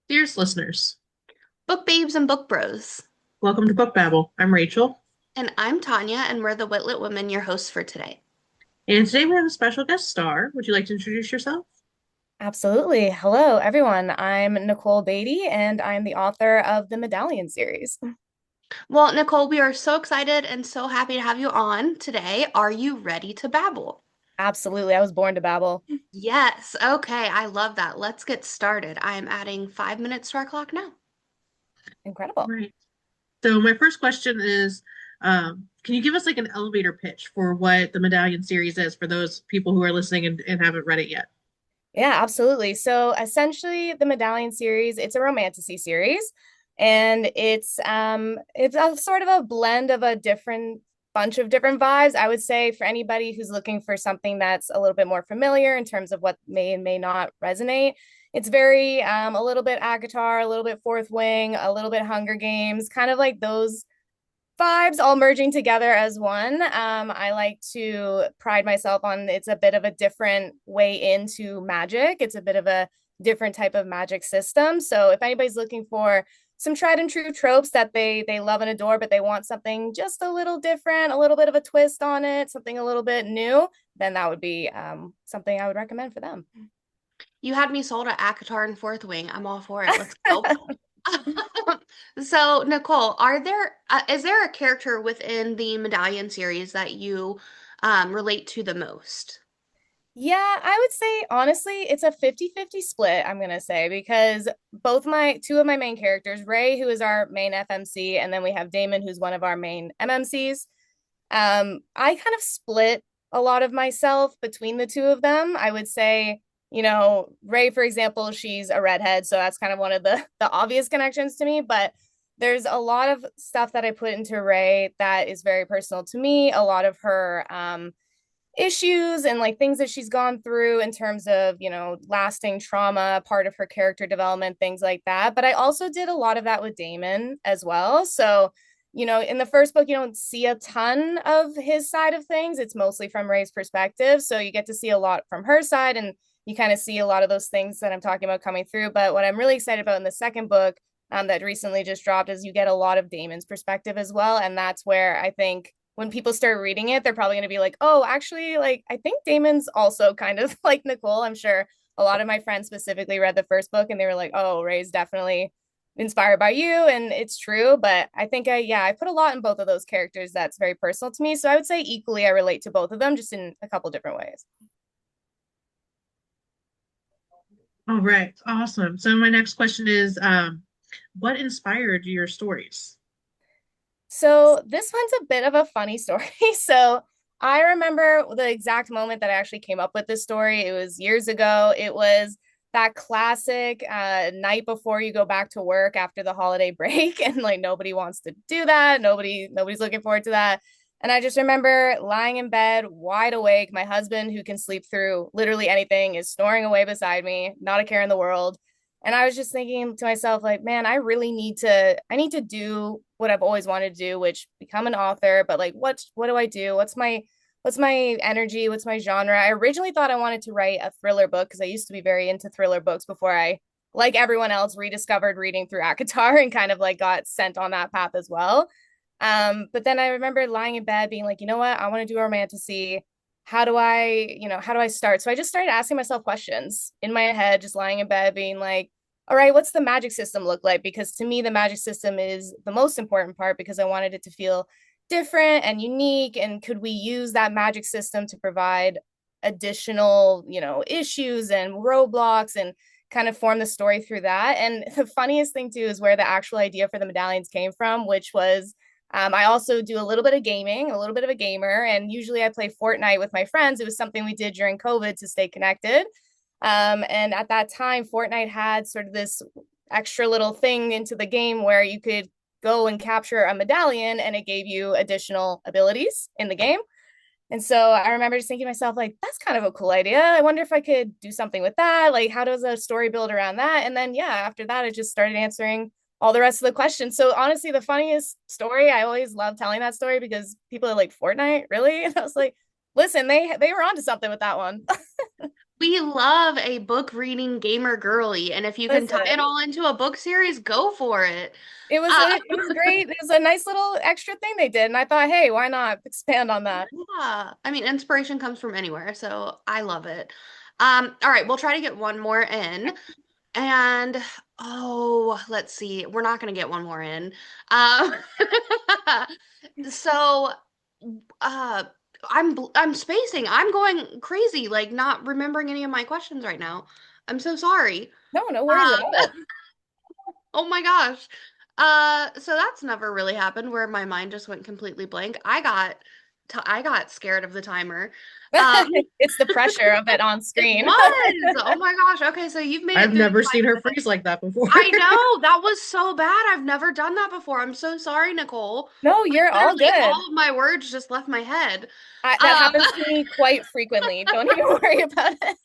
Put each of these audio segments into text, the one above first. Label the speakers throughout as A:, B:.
A: Dearest listeners,
B: Book babes and book bros.
A: welcome to Book Babble. I'm Rachel,
B: And I'm Tanya, and we're the Witlet Women, your hosts for today.
A: and today we have a special guest star. Would you like to introduce yourself?
C: Absolutely. Hello, everyone. I'm Nicole Batey, and I'm the author of the Medallion series.
B: Well, Nicole, we are so excited and so happy to have you on today. Are you ready to babble?
C: Absolutely. I was born to babble.
B: Yes. Okay. I love that. Let's get started. I am adding 5 minutes to our clock now.
C: Incredible.
A: Right. So my first question is, can you give us like an elevator pitch for what the Medallion series is for those people who are listening and haven't read it yet?
C: Yeah, absolutely. So essentially the Medallion series, it's a romantasy series, and it's a sort of a blend of a different bunch of different vibes. I would say for anybody who's looking for something that's a little bit more familiar in terms of what may and may not resonate. It's very a little bit Akatar, a little bit Fourth Wing, a little bit Hunger Games, kind of like those vibes all merging together as one. I like to pride myself on it's a bit of a different way into magic. It's a bit of a different type of magic system. So if anybody's looking for some tried and true tropes that they love and adore, but they want something just a little different, a little bit of a twist on it, something a little bit new, then that would be something I would recommend for them.
B: You had me sold at ACOTAR and Fourth Wing. I'm all for it. Let's go. So, Nicole, is there a character within the Medallion series that you relate to the most?
C: Yeah, I would say honestly, it's a 50-50 split, I'm gonna say, because both my two of my main characters, Ray, who is our main FMC, and then we have Damon, who's one of our main MMCs. I kind of split a lot of myself between the two of them. I would say, Ray, for example, she's a redhead, so that's kind of one of the obvious connections to me, but there's a lot of stuff that I put into Ray that is very personal to me, a lot of her issues and like things that she's gone through in terms of, lasting trauma, part of her character development, things like that. But I also did a lot of that with Damon as well. So, in the first book, you don't see a ton of his side of things. It's mostly from Ray's perspective. So you get to see a lot from her side, and you kind of see a lot of those things that I'm talking about coming through. But what I'm really excited about in the second book that recently just dropped is you get a lot of Damon's perspective as well. And that's where I think when people start reading it, they're probably going to be like, oh, actually, like, I think Damon's also kind of like Nicole. I'm sure a lot of my friends specifically read the first book and they were like, oh, Ray's definitely inspired by you. And it's true. But I think I put a lot in both of those characters that's very personal to me. So I would say equally, I relate to both of them just in a couple different ways.
A: All right, awesome. So my next question is, what inspired your stories?
C: So this one's a bit of a funny story. So I remember the exact moment that I actually came up with this story. It was years ago. It was that classic night before you go back to work after the holiday break, and like nobody wants to do that. Nobody's looking forward to that. And I just remember lying in bed, wide awake. My husband, who can sleep through literally anything, is snoring away beside me, not a care in the world. And I was just thinking to myself, like, man, I need to do what I've always wanted to do, which become an author. But like, what do I do? What's my energy? What's my genre? I originally thought I wanted to write a thriller book because I used to be very into thriller books before I, like everyone else, rediscovered reading through ACOTAR and kind of like got sent on that path as well. But then I remember lying in bed being like, you know what? I want to do a romantasy. How do I start? So I just started asking myself questions in my head, just lying in bed, being like, all right, what's the magic system look like? Because to me, the magic system is the most important part because I wanted it to feel different and unique. And could we use that magic system to provide additional, issues and roadblocks and kind of form the story through that? And the funniest thing too is where the actual idea for the medallions came from, which was I also do a little bit of gaming, a little bit of a gamer, and usually I play Fortnite with my friends. It was something we did during COVID to stay connected. And at that time, Fortnite had sort of this extra little thing into the game where you could go and capture a medallion and it gave you additional abilities in the game. And so I remember just thinking to myself, like, that's kind of a cool idea. I wonder if I could do something with that. Like, how does a story build around that? And then, yeah, after that, I just started answering all the rest of the questions. So honestly, the funniest story, I always love telling that story because people are like, Fortnite, really? And I was like, listen, they were onto something with that one.
B: We love a book reading gamer girly, and if you can tie it
C: Listen,
B: all into a book series, go for it.
C: it,
B: Uh,
C: it was great. It was a nice little extra thing they did, and I thought, hey, why not expand on that?
B: yeah, I mean, inspiration comes from anywhere, so I love it. All right, we'll try to get one more in. And oh, let's see. We're not gonna get one more in. Um, so uh I'm spacing. I'm going crazy, like not remembering any of my questions right now. I'm so sorry.
C: No, no worries at
B: Um,
C: all.
B: oh my gosh. So that's never really happened where my mind just went completely blank. I got scared of the timer. Um,
C: It's the pressure of it on
B: it
C: screen.
B: was. Oh my gosh. Okay, so you've made it
A: I've
B: through the
A: never seen her
B: 5 minutes.
A: freeze like that before.
B: I know that was so bad. I've never done that before. I'm so sorry, Nicole.
C: No, you're all
B: Literally,
C: good.
B: all of my words just left my head.
C: That
B: Um,
C: happens to me quite frequently. Don't even worry about it.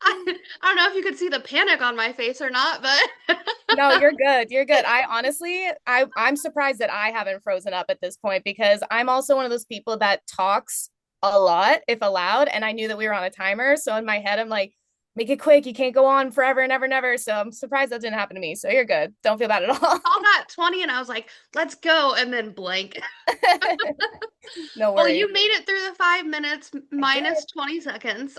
B: I don't know if you could see the panic on my face or not, but
C: No, you're good. You're good. I honestly, I'm surprised that I haven't frozen up at this point because I'm also one of those people that talks a lot if allowed, and I knew that we were on a timer, so in my head I'm like, make it quick. You can't go on forever and ever and ever. So I'm surprised that didn't happen to me. So you're good. Don't feel bad at all.
B: all that 20 and I was like, let's go, and then blank.
C: No
B: Well,
C: worries.
B: you made it through the 5 minutes
C: I did.
B: minus 20 seconds.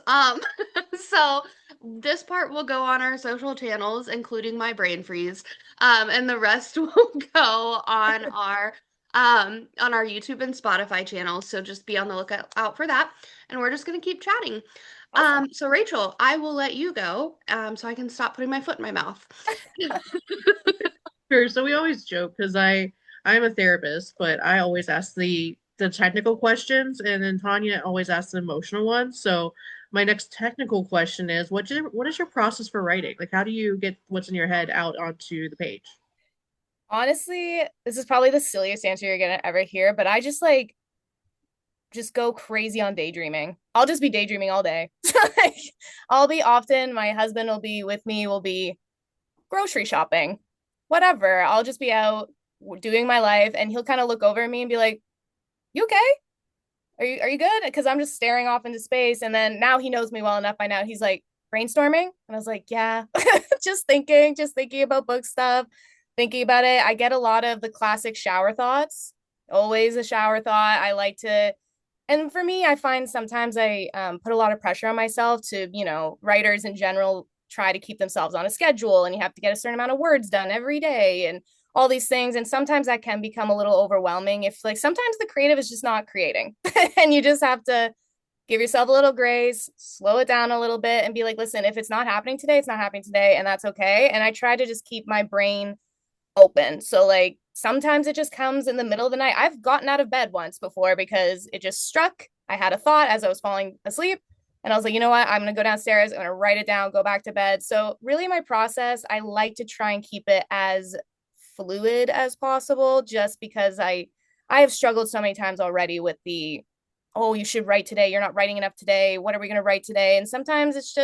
B: So this part will go on our social channels, including my brain freeze. And the rest will go on our YouTube and Spotify channels. So just be on the lookout out for that. And we're just gonna keep chatting.
C: Awesome.
B: So Rachel, I will let you go, so I can stop putting my foot in my mouth.
A: Sure. So we always joke because I'm a therapist, but I always ask the technical questions, and then Tanya always asks the emotional ones. So my next technical question is, what is your process for writing? Like, how do you get what's in your head out onto the page?
C: Honestly, this is probably the silliest answer you're gonna ever hear, but I just go crazy on daydreaming. I'll just be daydreaming all day. Like, I'll be often, my husband will be with me, we'll be grocery shopping, whatever. I'll just be out doing my life, and he'll kind of look over at me and be like, "You okay? Are you good?" Because I'm just staring off into space, and then now he knows me well enough by now. He's like, "Brainstorming," and I was like, "Yeah, just thinking about book stuff, thinking about it." I get a lot of the classic shower thoughts. Always a shower thought. I like to, and for me, I find sometimes I put a lot of pressure on myself to, writers in general try to keep themselves on a schedule, and you have to get a certain amount of words done every day and all these things. And sometimes that can become a little overwhelming if, like, sometimes the creative is just not creating and you just have to give yourself a little grace, slow it down a little bit, and be like, listen, if it's not happening today, it's not happening today, and that's okay. And I try to just keep my brain open. So like sometimes it just comes in the middle of the night. I've gotten out of bed once before because it just struck. I had a thought as I was falling asleep. And I was like, you know what? I'm going to go downstairs. I'm going to write it down, go back to bed. So, really, my process, I like to try and keep it as fluid as possible just because I have struggled so many times already with the, oh, you should write today. You're not writing enough today. What are we going to write today? And sometimes it's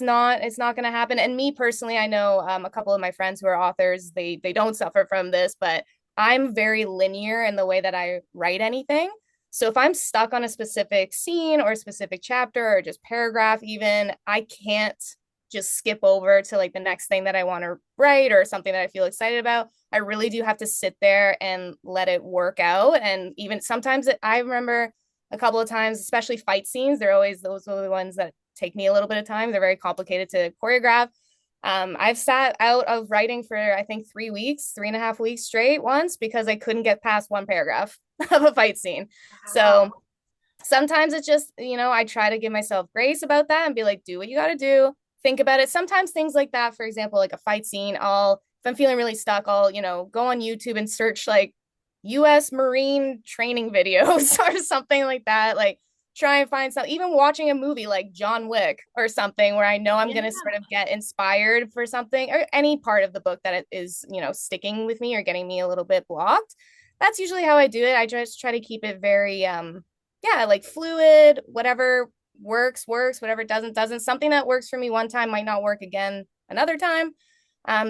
C: not going to happen. And me personally, I know a couple of my friends who are authors, they don't suffer from this, but I'm very linear in the way that I write anything. So if I'm stuck on a specific scene or a specific chapter or just paragraph, even, I can't just skip over to like the next thing that I want to write or something that I feel excited about. I really do have to sit there and let it work out. And even sometimes I remember a couple of times, especially fight scenes, they're always those are the ones that take me a little bit of time. They're very complicated to choreograph. I've sat out of writing for, I think, 3 weeks, 3.5 weeks straight once because I couldn't get past one paragraph of a fight scene. So
B: Wow.
C: sometimes it's just, I try to give myself grace about that and be like, do what you got to do. Think about it. Sometimes things like that, for example, like a fight scene, if I'm feeling really stuck, I'll, go on YouTube and search like US Marine training videos or something like that. Like, try and find some, even watching a movie like John Wick or something where I know I'm going to
B: Yeah.
C: sort of get inspired for something, or any part of the book that it is, sticking with me or getting me a little bit blocked. That's usually how I do it. I just try to keep it very, yeah, like fluid. Whatever works, whatever doesn't. Something that works for me one time might not work again another time.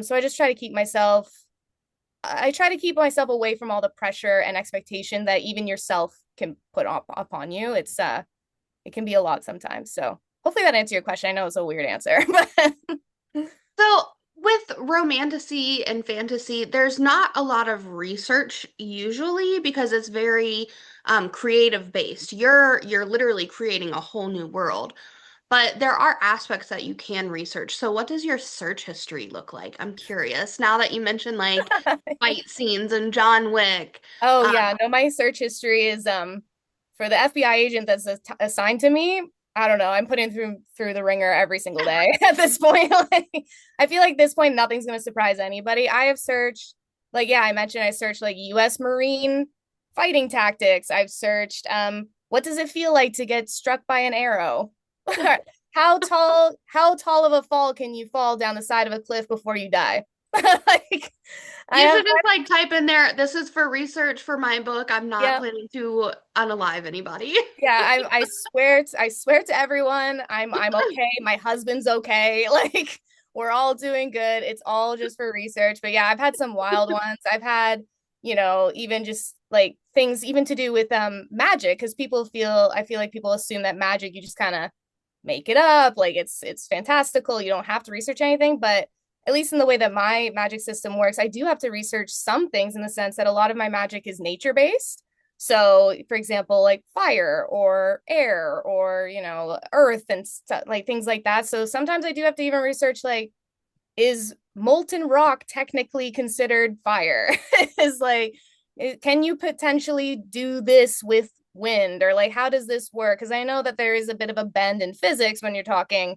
C: So I just try to keep myself, I try to keep myself away from all the pressure and expectation that even yourself can put up upon you. It can be a lot sometimes. So hopefully that answered your question. I know it's a weird answer, but
B: So, with romantasy and fantasy, there's not a lot of research usually because it's very creative based. You're literally creating a whole new world. But there are aspects that you can research. So, what does your search history look like? I'm curious. Now that you mentioned like fight scenes and John Wick.
C: oh
B: Um,
C: yeah, no, my search history is for the FBI agent that's assigned to me. I don't know. I'm putting through the ringer every single day at this point. Like, I feel like at this point nothing's going to surprise anybody. I have searched, like, yeah, I mentioned I searched like U.S. Marine fighting tactics. I've searched what does it feel like to get struck by an arrow? How tall of a fall can you fall down the side of a cliff before you die? Like, I
B: you
C: have,
B: should just like type in there, this is for research for my book. I'm not
C: yeah.
B: planning to unalive anybody.
C: Yeah, I swear to everyone, I'm okay. My husband's okay. Like, we're all doing good. It's all just for research. But yeah, I've had some wild ones. I've had, even just like things even to do with magic, because I feel like people assume that magic you just kind of make it up. Like it's fantastical. You don't have to research anything, but at least in the way that my magic system works, I do have to research some things in the sense that a lot of my magic is nature based. So, for example, like fire or air or, earth and stuff like things like that. So sometimes I do have to even research like, is molten rock technically considered fire? Is like, can you potentially do this with wind? Or like, how does this work? Because I know that there is a bit of a bend in physics when you're talking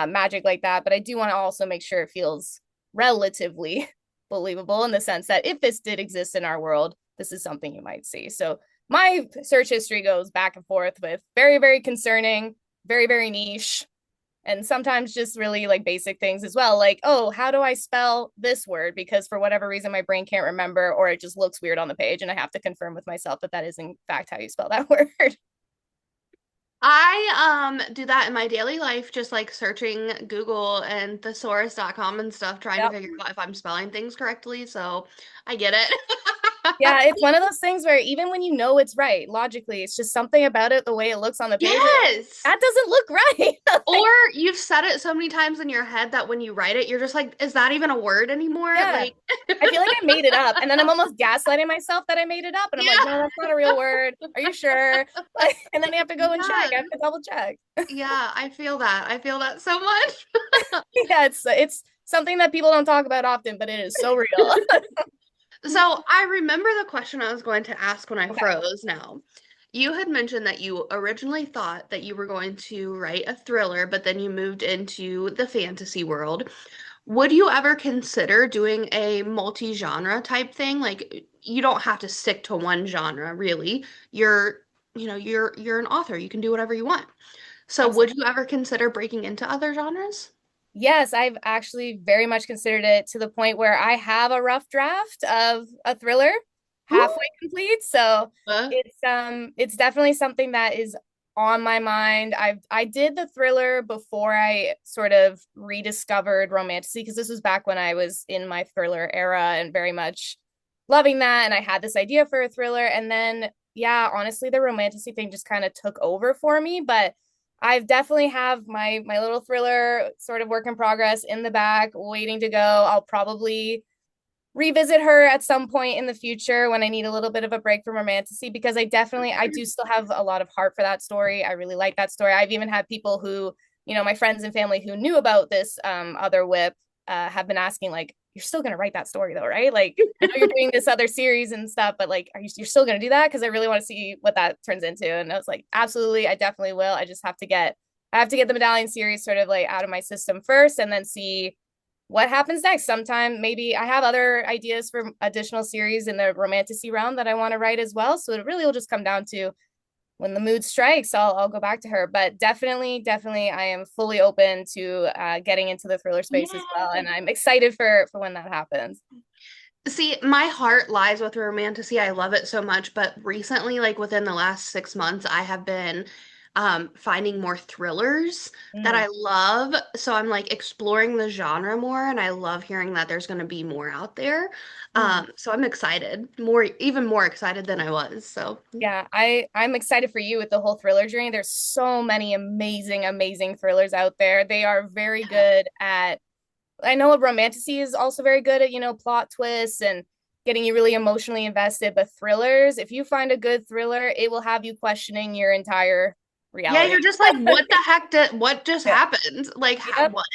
C: magic like that, but I do want to also make sure it feels relatively believable in the sense that if this did exist in our world, this is something you might see. So my search history goes back and forth with very, very concerning, very, very niche, and sometimes just really like basic things as well. Like, oh, how do I spell this word? Because for whatever reason, my brain can't remember, or it just looks weird on the page. And I have to confirm with myself that that is in fact how you spell that word.
B: I do that in my daily life, just like searching Google and thesaurus.com and stuff, trying to
C: Yep.
B: figure out if I'm spelling things correctly. So I get it.
C: Yeah, it's one of those things where even when you know it's right, logically, it's just something about it, the way it looks on the page. Like,
B: Yes.
C: that doesn't look right.
B: Or
C: Like,
B: you've said it so many times in your head that when you write it, you're just like, is that even a word anymore?
C: yeah.
B: Like,
C: I feel like I made it up. And then I'm almost gaslighting myself that I made it up. And I'm like, no,
B: yeah,
C: that's not a real word. Are you sure? Like, and then you have to go and check. I
B: yeah,
C: have to double check.
B: yeah. I feel that. I feel that so much.
C: Yeah, it's something that people don't talk about often, but it is so real.
B: So I remember the question I was going to ask when I
C: Okay.
B: froze now. You had mentioned that you originally thought that you were going to write a thriller, but then you moved into the fantasy world. Would you ever consider doing a multi-genre type thing? Like you don't have to stick to one genre, really. You're an author. You can do whatever you want. So would
C: Absolutely.
B: you ever consider breaking into other genres?
C: Yes, I've actually very much considered it to the point where I have a rough draft of a thriller
B: Ooh.
C: halfway complete. So
B: Uh,
C: it's definitely something that is on my mind. I did the thriller before I sort of rediscovered romantasy because this was back when I was in my thriller era and very much loving that. And I had this idea for a thriller. And then yeah, honestly, the romantasy thing just kind of took over for me. But I've definitely have my little thriller sort of work in progress in the back, waiting to go. I'll probably revisit her at some point in the future when I need a little bit of a break from romantasy because I do still have a lot of heart for that story. I really like that story. I've even had people who, my friends and family who knew about this other whip have been asking like, you're still gonna write that story though, right? Like I know you're doing this other series and stuff, but like, you're still gonna do that? Because I really want to see what that turns into. And I was like, absolutely, I definitely will. I have to get the Medallion series sort of like out of my system first, and then see what happens next. Sometime maybe I have other ideas for additional series in the romantasy realm that I want to write as well. So it really will just come down to when the mood strikes, I'll go back to her. But definitely, I am fully open to getting into the thriller space as well,
B: yeah.
C: and I'm excited for when that happens.
B: See, my heart lies with romantasy. I love it so much, but recently, like within the last 6 months, I have been finding more thrillers that
C: Mm,
B: I love. So I'm like exploring the genre more, and I love hearing that there's going to be more out there.
C: mm.
B: So I'm excited, even more excited than I was. So
C: Yeah, I'm excited for you with the whole thriller journey. There's so many amazing, amazing thrillers out there. They are very
B: yeah.
C: good at, I know romantasy is also very good at, plot twists and getting you really emotionally invested, but thrillers, if you find a good thriller, it will have you questioning your entire
B: Yeah,
C: reality.
B: you're just like, what the heck did what just
C: Yeah.
B: happened? Like,
C: Yep.
B: what?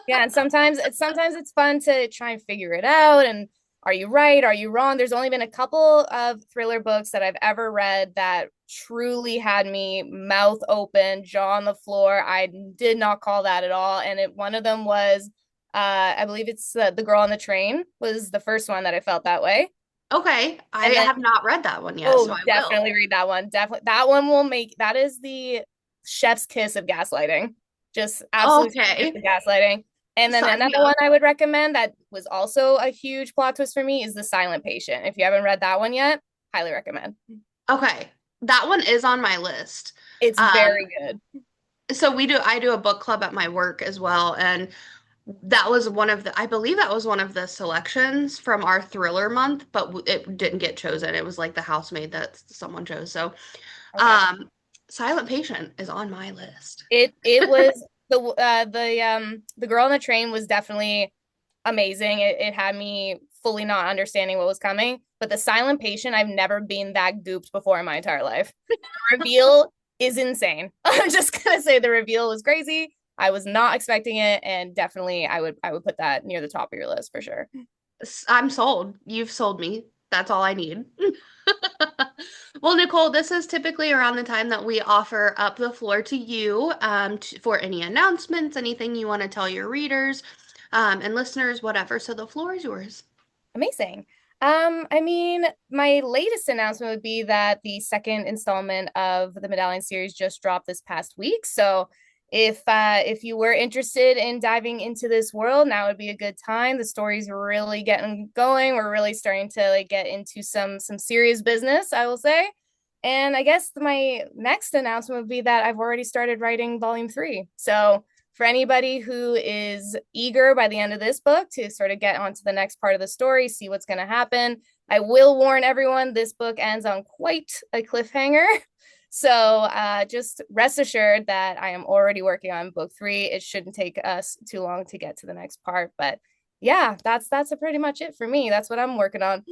C: Yeah, and sometimes it's fun to try and figure it out. And are you right? Are you wrong? There's only been a couple of thriller books that I've ever read that truly had me mouth open, jaw on the floor. I did not call that at all. And one of them was, I believe it's The Girl on the Train was the first one that I felt that way.
B: Okay, I
C: And then,
B: have not read that one yet, so
C: oh,
B: I will.
C: definitely read that one. Definitely, that one that is the chef's kiss of gaslighting. Just absolute kiss
B: Okay,
C: of gaslighting. And then
B: sign me
C: another one
B: up.
C: I would recommend that was also a huge plot twist for me is The Silent Patient. If you haven't read that one yet, highly recommend.
B: Okay, that one is on my list.
C: It's
B: Um,
C: very good.
B: so I do a book club at my work as well, and that was I believe that was one of the selections from our thriller month, but it didn't get chosen. It was like the housemaid that someone chose. So,
C: Okay.
B: um, Silent Patient is on my list.
C: It was the girl on the train was definitely amazing. It had me fully not understanding what was coming. But The Silent Patient, I've never been that gooped before in my entire life. The reveal is insane. I'm just gonna say the reveal was crazy. I was not expecting it, and definitely I would put that near the top of your list for sure.
B: I'm sold. You've sold me. That's all I need. Well, Nicole, this is typically around the time that we offer up the floor to you for any announcements, anything you want to tell your readers and listeners, whatever. So the floor is yours.
C: Amazing. I mean, my latest announcement would be that the second installment of the Medallion series just dropped this past week. So if you were interested in diving into this world, now would be a good time. The story's really getting going. We're really starting to like get into some serious business, I will say. And I guess my next announcement would be that I've already started writing volume 3. So for anybody who is eager by the end of this book to sort of get onto the next part of the story, see what's going to happen, I will warn everyone this book ends on quite a cliffhanger. So just rest assured that I am already working on book 3. It shouldn't take us too long to get to the next part. But yeah, that's pretty much it for me. That's what I'm working on.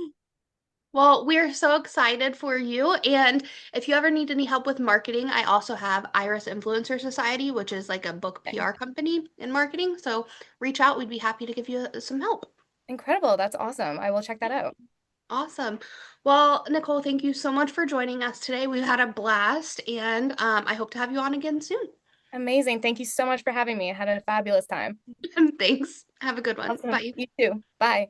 B: Well, we're so excited for you. And if you ever need any help with marketing, I also have Iris Influencer Society, which is like a book
C: Okay.
B: PR company in marketing. So reach out. We'd be happy to give you some help.
C: Incredible. That's awesome. I will check that out.
B: Awesome. Well, Nicole, thank you so much for joining us today. We've had a blast, and I hope to have you on again soon.
C: Amazing. Thank you so much for having me. I had a fabulous time.
B: Thanks. Have a good one.
C: Awesome.
B: Bye.
C: You too. Bye.